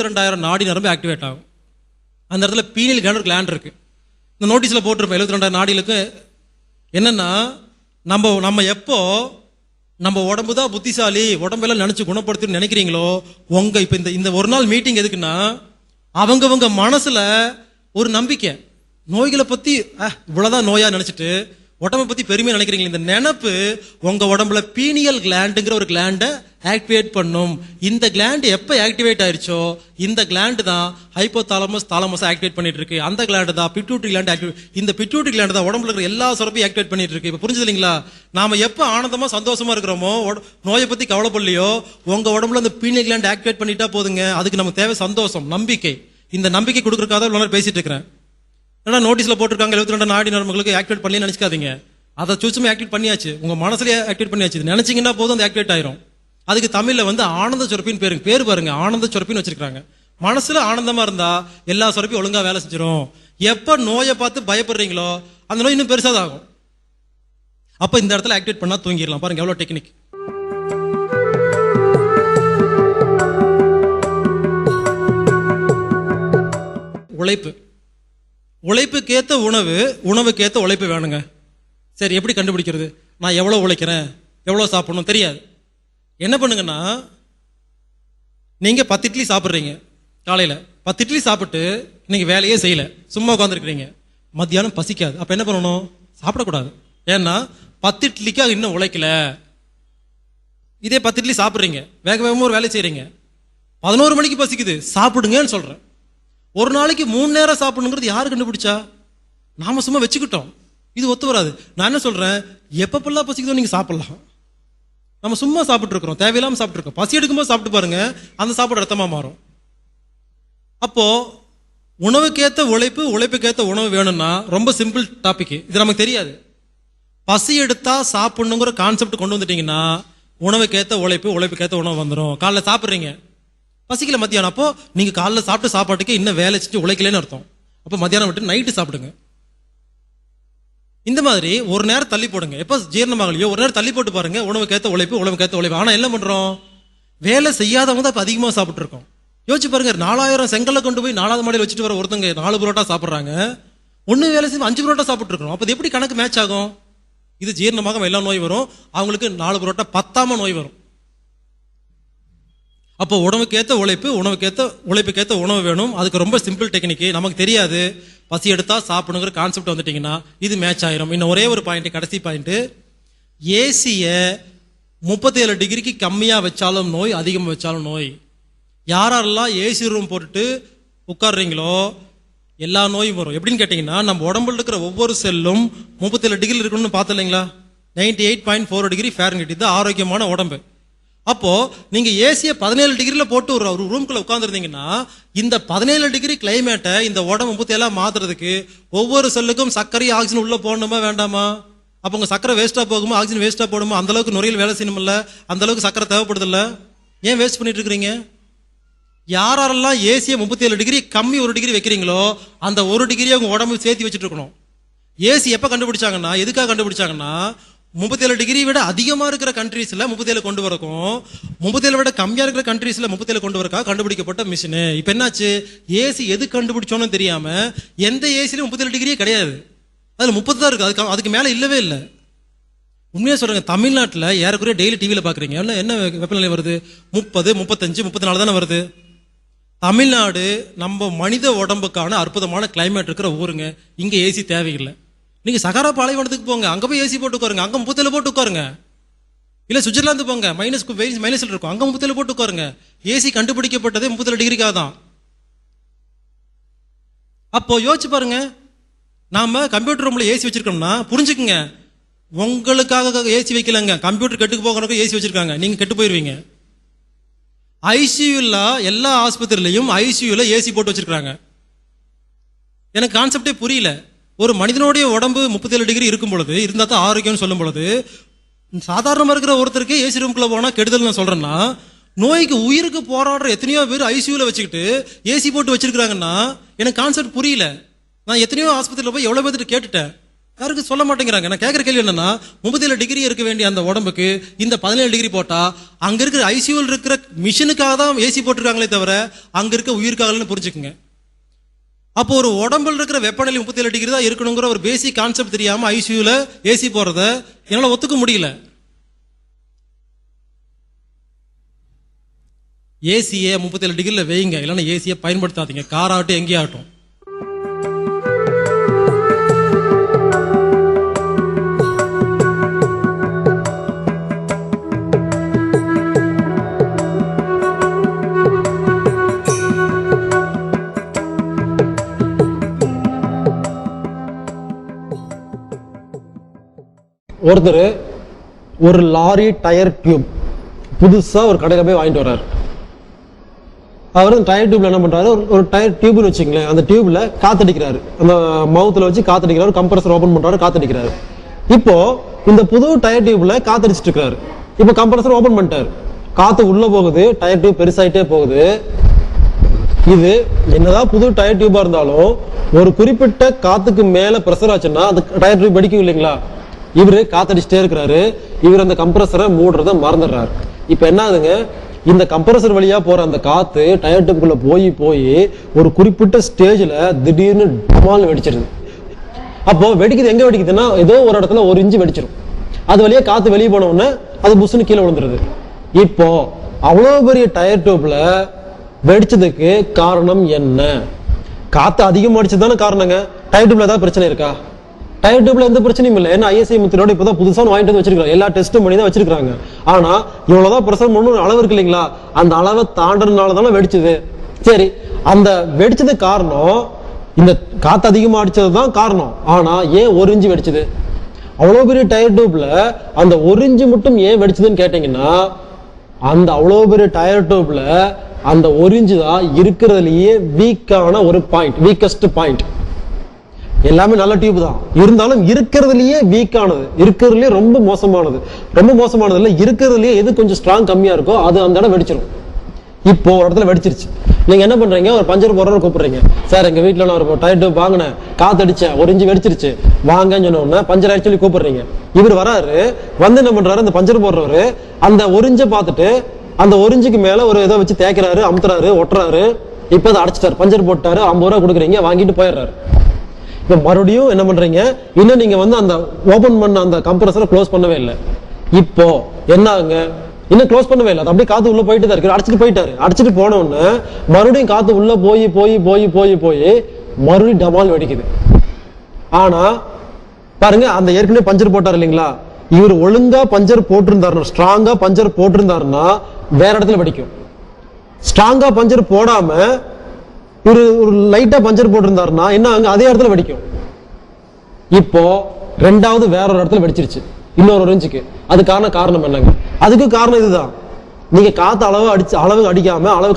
72,000 நாடி நரம்பு ஆக்டிவேட் ஆகும். அந்த இடத்துல பீனியல் கிளாண்ட் இருக்கு. இந்த நோட்டீஸில் போட்டிருப்பேன் 72,000 நாடிகளுக்கு. என்னன்னா நம்ம எப்போ நம்ம உடம்பு தான் புத்திசாலி, உடம்பெல்லாம் நினைச்சு குணப்படுத்தி நினைக்கிறீங்களோ, உங்க இப்ப இந்த ஒரு நாள் மீட்டிங் எதுக்குன்னா, அவங்கவங்க மனசுல ஒரு நம்பிக்கை, நோய்களை பத்தி இவ்வளவுதான் நோயா நினைச்சிட்டு உடம்பை பத்தி பெருமையா நினைக்கிறீங்க. இந்த நினைப்பு உங்க உடம்புல பீனியல் கிளாண்டுங்கிற ஒரு கிளாண்டை ஆக்டிவேட் பண்ணும். இந்த கிளாண்ட் எப்ப ஆக்டிவேட் ஆயிருச்சோ, இந்த கிளாண்ட் தான் ஹைப்போதாலமஸ் ஆக்டிவேட் பண்ணிட்டு இருக்கு. அந்த கிளாண்ட் தான் பிட்யூட்டரி கிளாண்ட் ஆக்டிவேட். இந்த பிட்யூட்டரி கிளாண்ட் தான் உடம்புல இருக்கிற எல்லா சுரப்பையும் ஆக்டிவேட் பண்ணிட்டு இருக்கு. இப்ப புரிஞ்சது இல்லைங்களா? நாம எப்ப ஆனந்தமா சந்தோஷமா இருக்கிறோமோ, நோயை பத்தி கவலைப்படலையோ, உங்க உடம்புல அந்த பீனியல் கிளாண்ட் ஆக்டிவேட் பண்ணிட்டா போதுங்க. அதுக்கு நமக்கு தேவை சந்தோஷம், நம்பிக்கை. இந்த நம்பிக்கை கொடுக்கறதுக்காக இவ்வளவு நேரம் பேசிட்டு இருக்கிறேன். ஏன்னா நோட்டீஸ்ல போட்டிருக்காங்க 72 நாடி நரம்புகளுக்கு ஆக்டிவேட் பண்ணி நினைச்சுக்காதீங்க. அதை சுச்சுமே ஆக்டிவேட் பண்ணியாச்சு, உங்க மனசுலயே ஆக்டிவேட் பண்ணியாச்சு. நினைச்சீங்கன்னா போதும், அது ஆக்டிவேட் ஆயிரும். அதுக்கு தமிழ்ல ஆனந்த சுரப்பின்னு பேரு பாருங்க, ஆனந்த சுரப்பின்னு வச்சிருக்காங்க. மனசுல ஆனந்தமா இருந்தா எல்லா சுரப்பியும் ஒழுங்கா வேலை செஞ்சிடும். எப்ப நோயை பார்த்து பயப்படுறீங்களோ அந்த நோய் இன்னும் பெருசாதான் ஆகும். அப்ப இந்த இடத்துல ஆக்டிவேட் பண்ணா தூங்கிடலாம். பாருங்க எவ்வளவு டெக்னிக். உழைப்புக்கேத்த உணவு, உணவுக்கேத்த உழைப்பு வேணுங்க. சரி, எப்படி கண்டுபிடிக்கிறது? நான் எவ்வளவு உழைக்கிறேன், எவ்வளவு சாப்பிடணும் தெரியாது. என்ன பண்ணுங்கன்னா, நீங்க 10 இட்லி சாப்பிட்றீங்க காலையில, 10 இட்லி சாப்பிட்டு நீங்க வேலையே செய்யல, சும்மா உட்காந்துருக்கிறீங்க. மத்தியானம் பசிக்காது. அப்ப என்ன பண்ணணும்? சாப்பிடக்கூடாது. ஏன்னா 10 இட்லிக்காக இன்னும் உழைக்கல. இதே 10 இட்லி சாப்பிட்றீங்க, வேக வேகமா ஒரு வேலை செய்யறீங்க, 11 மணிக்கு பசிக்குது, சாப்பிடுங்கன்னு சொல்றேன். ஒரு நாளைக்கு 3 நேரம் சாப்பிடணுங்கிறது யாரு கண்டுபிடிச்சா? நாம சும்மா வச்சுக்கிட்டோம். இது ஒத்து வராது. நான் என்ன சொல்றேன், எப்பப்பெல்லாம் பசிக்குதோ நீங்க சாப்பிடலாம். நம்ம சும்மா சாப்பிட்டு இருக்கிறோம், தேவையில்லாம சாப்பிட்டு இருக்கோம். பசி எடுக்கும்போது சாப்பிட்டு பாருங்க, அந்த சாப்பாடு ரத்தமா மாறும். அப்போ உணவுக்கேத்த உழைப்பு, உழைப்புக்கேத்த உணவு வேணும்னா ரொம்ப சிம்பிள் டாபிக். இது நமக்கு தெரியாது. பசி எடுத்தா சாப்பிடணுங்கிற கான்செப்ட் கொண்டு வந்துட்டீங்கன்னா உணவுக்கேத்த உழைப்பு, உழைப்புக்கேத்த உணவு வந்துடும். காலைல சாப்பிட்றீங்க, பசிக்கல மத்தியானம், அப்போ நீங்க காலைல சாப்பிட்டு சாப்பாட்டுக்கு இன்னும் வேலை செஞ்சு உழைக்கலன்னு அர்த்தம். அப்போ மத்தியானம் விட்டு நைட்டு சாப்பிடுங்க. இந்த மாதிரி ஒரு நேரம் தள்ளி போடுங்க. எப்ப ஜீரணமாகலையோ ஒரு நேரம் தள்ளி போட்டு பாருங்க. உணவுக்கேத்த உழைப்பு, உணவுக்கேத்த உழைப்பு. ஆனா என்ன பண்றோம்? வேலை செய்யாதவங்க தான் இப்ப அதிகமா சாப்பிட்டு இருக்கோம். யோசிச்சு பாருங்க, 4000 செங்கல்ல கொண்டு போய் 4வது மாடியில் வச்சுட்டு வர ஒருத்தங்க 4 புரோட்டா சாப்பிடுறாங்க, ஒண்ணு வேலை செய்ய 5 புரோட்டா சாப்பிட்டு இருக்கோம். அப்ப எப்படி கணக்கு மேட்ச் ஆகும்? இது ஜீரணமாக எல்லா நோய் வரும், அவங்களுக்கு 4 புரோட்டா பத்தாம நோய் வரும். அப்போ உணவுக்கேத்த உழைப்பு, உழைப்புக்கேத்த உணவு வேணும். அதுக்கு ரொம்ப சிம்பிள் டெக்னிக் நமக்கு தெரியாது. பசி எடுத்தா சாப்பிடுங்கிற கான்செப்ட் வந்துட்டீங்கன்னா இது மேட்ச் ஆயிரும். இன்னும் ஒரே ஒரு பாயிண்ட், கடைசி பாயிண்ட், ஏசிய 37 டிகிரிக்கு கம்மியா வச்சாலும் நோய், அதிகமா வச்சாலும் நோய். யாரெல்லாம் ஏசி ரூம் போட்டுட்டு உட்கார்றீங்களோ எல்லா நோயும் வரும். எப்படின்னு கேட்டீங்கன்னா, நம்ம உடம்புல இருக்கிற ஒவ்வொரு செல்லும் 37 டிகிரி இருக்கணும்னு பார்த்து இல்லைங்களா? 98.4 டிகிரி ஃபாரன்ஹீட். இது ஆரோக்கியமான உடம்பு. அப்போ நீங்க ஏசிய 17 டிகிரில போட்டு ஒரு ரூம்குள்ள உட்கார்ந்துருந்தீங்கன்னா, இந்த 17 டிகிரி கிளைமேட்டை இந்த உடம்பு 37 மாத்துறதுக்கு ஒவ்வொரு செல்லுக்கும் சர்க்கரை, ஆக்சிஜன் உள்ள போடணுமா வேண்டாமா? அப்ப உங்க சர்க்கரை வேஸ்டா போகுமா, ஆக்சிஜன் வேஸ்டா போடுமா? அந்த அளவுக்கு நுரையில் வேலை செய்யணும்ல, அந்த அளவுக்கு சர்க்கரை தேவைப்படுது இல்ல? ஏன் வேஸ்ட் பண்ணிட்டு இருக்கிறீங்க? யாரெல்லாம் ஏசிய 37 டிகிரி கம்மி 1 டிகிரி வைக்கிறீங்களோ அந்த 1 டிகிரியை உங்க உடம்பு சேர்த்து வச்சுட்டு இருக்கணும். ஏசி எப்ப கண்டுபிடிச்சாங்கன்னா, எதுக்காக கண்டுபிடிச்சாங்கன்னா, 37 டிகிரி விட அதிகமா இருக்கிற கண்ட்ரீஸ்ல 37 கொண்டு வரக்கும், 37 விட கம்மியா இருக்கிற கண்ட்ரீஸ்ல 37 கொண்டு வரக்கா கண்டுபிடிக்கப்பட்ட மிஷின். இப்ப என்னாச்சு, ஏசி எது கண்டுபிடிச்சோன்னு தெரியாம எந்த ஏசிலும் 37 டிகிரியே கிடையாது, அதுல 30 தான் இருக்கு, அதுக்கு மேல இல்லவே இல்லை. உண்மையா சொல்றேங்க, தமிழ்நாட்டில் ஏறக்குறைய டெய்லி டிவியில பாக்குறீங்க, என்ன வெப்பநிலை வருது? 30, 35, 34 தானே வருது. தமிழ்நாடு நம்ம மனித உடம்புக்கான அற்புதமான கிளைமேட் இருக்கிற ஊருங்க. இங்க ஏசி தேவையில்லை. நீங்க சகாரா பாலைவனத்துக்கு போங்க, அங்க போய் ஏசி போட்டு உட்காருங்க, அங்க 37 போட்டு உட்காருங்க. இல்ல சுவிட்சர்லாந்து போங்க, மைனஸ்ல இருக்கும், அங்க 37 போட்டு உட்காருங்க. ஏசி கண்டுபிடிக்கப்பட்டதே 37 டிகிரிக்காக தான். அப்போ யோசிச்சு பாருங்க, நாம கம்ப்யூட்டர் ரூம்ல ஏசி வச்சிருக்கோம்னா புரிஞ்சுக்குங்க, உங்களுக்காக ஏசி வைக்கலங்க, கம்ப்யூட்டர் கெட்டுக்கு போகிறதுக்கு ஏசி வச்சிருக்காங்க, நீங்க கெட்டு போயிருவீங்க. ஐசியூல எல்லா ஆஸ்பத்திரியிலையும் ஐசியூல ஏசி போட்டு வச்சிருக்காங்க. எனக்கு கான்செப்டே புரியல. ஒரு மனிதனுடைய உடம்பு 37 டிகிரி இருக்கும் பொழுது, இருந்தா தான் ஆரோக்கியம் சொல்லும் பொழுது, சாதாரணமா இருக்கிற ஒருத்தருக்கு ஏசி ரூம்குள்ள போனா கெடுதல் நான் சொல்றேன்னா, நோய்க்கு உயிருக்கு போராடுற எத்தனையோ பேர் ஐசியூல வச்சுக்கிட்டு ஏசி போட்டு வச்சிருக்காங்கன்னா எனக்கு கான்செப்ட் புரியல. நான் எத்தனையோ ஆஸ்பத்திரியில போய் எவ்வளவு பேர்த்து கேட்டுட்டேன், யாருக்கு சொல்ல மாட்டேங்கிறாங்க. நான் கேட்குற கேள்வி என்னன்னா, 37 டிகிரி இருக்க வேண்டிய அந்த உடம்புக்கு இந்த 17 டிகிரி போட்டா அங்க இருக்கிற ஐசியூவில் இருக்கிற மிஷினுக்காக தான் ஏசி போட்டிருக்காங்களே தவிர அங்க இருக்க உயிருக்காகலன்னு புரிஞ்சுக்குங்க. அப்போ ஒரு உடம்புல இருக்கிற வெப்பநிலை 37 டிகிரி தான் இருக்கணுங்கிற ஒரு பேசிக் கான்செப்ட் தெரியாம ஐசியூல ஏசி போறத என்னால ஒத்துக்க முடியல. ஏசியை 37 டிகிரில வைங்க, இல்லைன்னா ஏசியை பயன்படுத்தாதீங்க. காராகட்டும் எங்கேயாகட்டும். ஒருத்தர் ஒரு லாரி டயர் டியூப் புதுசா ஒரு கடையில போய் வாங்கிட்டு வர்றாரு. அவர் டயர் டியூப்ல என்ன பண்றாரு, ஒரு டயர் டியூப்னு வச்சுங்களேன், அந்த டியூப்ல காத்தடிக்கிறாரு, அந்த மவுத்துல வச்சு காத்தடிக்கிறாரு, கம்ப்ரஸர் ஓபன் பண்றாரு, காத்தடிக்கிறாரு. இப்போ இந்த புது டயர் டியூப்ல காத்தடிச்சிட்டு இருக்காரு. இப்போ கம்ப்ரஸர் ஓபன் பண்ணிட்டாரு, காத்து உள்ள போகுது, டயர் டியூப் பெருசாயிட்டே போகுது. இது என்னதான் புது டயர் டியூபா இருந்தாலும் ஒரு குறிப்பிட்ட காத்துக்கு மேல பிரஷர் ஆச்சுன்னா அந்த டயர் டியூப் வெடிக்கும் இல்லைங்களா? இவரு காத்தடிச்சுட்டே இருக்கிறாரு, இவர் அந்த கம்ப்ரஸரை மூடுறத மறந்துடுறாரு. இப்ப என்ன ஆகுதுங்க, இந்த கம்ப்ரஸர் வழியா போற அந்த காத்து டயர் டியூப்குள்ள போய் போய் ஒரு குறிப்பிட்ட ஸ்டேஜ்ல திடீர்னு டமால்னு வெடிச்சிருது. அப்போ வெடிக்குது, எங்க வெடிக்குதுன்னா ஏதோ ஒரு இடத்துல 1 இன்ச்சு வெடிச்சிரும். அது வழியா காத்து வெளியே போன உடனே அது புஷ்னு கீழே விழுந்துருது. இப்போ அவ்வளவு பெரிய டயர் டியூப்ல வெடிச்சதுக்கு காரணம் என்ன? காத்து அதிகமா அடிச்சதுதானே காரணங்க. டயர் டியூப்ல ஏதாவது பிரச்சனை இருக்கா? டயர் டியூப்ல எந்த பிரச்சனையும் இல்லை. ஏன்னா ஐஎஸ்ஐ முத்திரையோட இப்பதான் புதுசா வாங்கிட்டு வந்து வச்சிருக்காங்க, எல்லா டெஸ்டும் பண்ணி தான் வச்சிருக்காங்க. ஆனா இவ்வளவுதான் பிரஷர் பண்ணணும் அளவு இருக்கு இல்லைங்களா, அந்த அளவை தாண்டறதுனால தானே வெடிச்சது. சரி, அந்த வெடிச்சது காரணம் இந்த காத்து அதிகமா அடிச்சதுதான் காரணம். ஆனா ஏன் 1 இன்ச்சு வெடிச்சது? அவ்வளவு பெரிய டயர் டியூப்ல அந்த 1 இன்ச்சு மட்டும் ஏன் வெடிச்சதுன்னு கேட்டீங்கன்னா, அந்த அவ்வளவு பெரிய டயர் டியூப்ல அந்த 1 இன்ச்சு தான் இருக்கிறதுலயே வீக்கான ஒரு பாயிண்ட், வீக்கஸ்ட் பாயிண்ட். எல்லாமே நல்ல டியூப் தான், இருந்தாலும் இருக்கிறதுலயே வீக்கானது, இருக்கிறதுலயே ரொம்ப மோசமானது. ரொம்ப மோசமானது இல்ல, இருக்கிறதுலயே எது கொஞ்சம் ஸ்ட்ராங் கம்மியா இருக்கோ அது அந்த இடம் வெடிச்சிடும். இப்போ ஒரு இடத்துல வெடிச்சிருச்சு, நீங்க என்ன பண்றீங்க, ஒரு பஞ்சர் போடுறவரை கூப்பிடுறீங்க. சார் எங்க வீட்டுல நான் ஒரு டயர் டியூப் வாங்கினேன், காத்தடிச்சேன், 1 இன்ச்சு வெடிச்சிருச்சு, வாங்கன்னு சொன்ன உடனே பஞ்சர் ஆக்சுவலி கூப்பிடுறீங்க. இவர் வராரு, வந்து என்ன பண்றாரு, அந்த பஞ்சர் போடுறவரு அந்த 1 இன்ச்சை பார்த்துட்டு அந்த 1 இன்ச்சுக்கு மேல ஒரு ஏதோ வச்சு தேய்க்கிறாரு, அமுத்துறாரு, ஒட்டுறாரு. இப்ப அதை அடைச்சிட்டாரு, பஞ்சர் போட்டாரு, 50 ரூபா கொடுக்குறீங்க, வாங்கிட்டு போயிடுறாரு. இப்ப மறுபடியும் என்ன பண்றீங்க, இன்னும் நீங்க வந்து அந்த ஓபன் பண்ண அந்த கம்ப்ரஸரை க்ளோஸ் பண்ணவே இல்லை. இப்போ என்ன ஆகுங்க, இன்னும் க்ளோஸ் பண்ணவே இல்லை, அது அப்படியே காத்து உள்ள போயிட்டு தான் இருக்கு. அடிச்சுட்டு போயிட்டாரு, அடிச்சுட்டு போன உடனே மறுபடியும் காத்து உள்ள போய் போய் போய் போய் போய் மறுபடியும் டமால் வெடிக்குது. ஆனா பாருங்க, அந்த ஏற்கனவே பஞ்சர் போட்டார் இல்லைங்களா, இவர் ஒழுங்கா பஞ்சர் போட்டிருந்தாருன்னா, ஸ்ட்ராங்கா பஞ்சர் போட்டிருந்தாருன்னா வேற இடத்துல வெடிக்கும். ஸ்ட்ராங்கா பஞ்சர் போடாம ஒரு லைட்டா பஞ்சர் போட்டிருந்தாருன்னா என்ன அங்க அதே இடத்துல வெடிக்கும். இப்போ ரெண்டாவது வேற ஒரு இடத்துல வெடிச்சிருச்சு, இன்னொரு 1 இன்ச்சுக்கு. அதுக்கான காரணம் என்னங்க? அதுக்கு காரணம் இதுதான், நீங்க காத்து அளவு அடிக்காம அளவு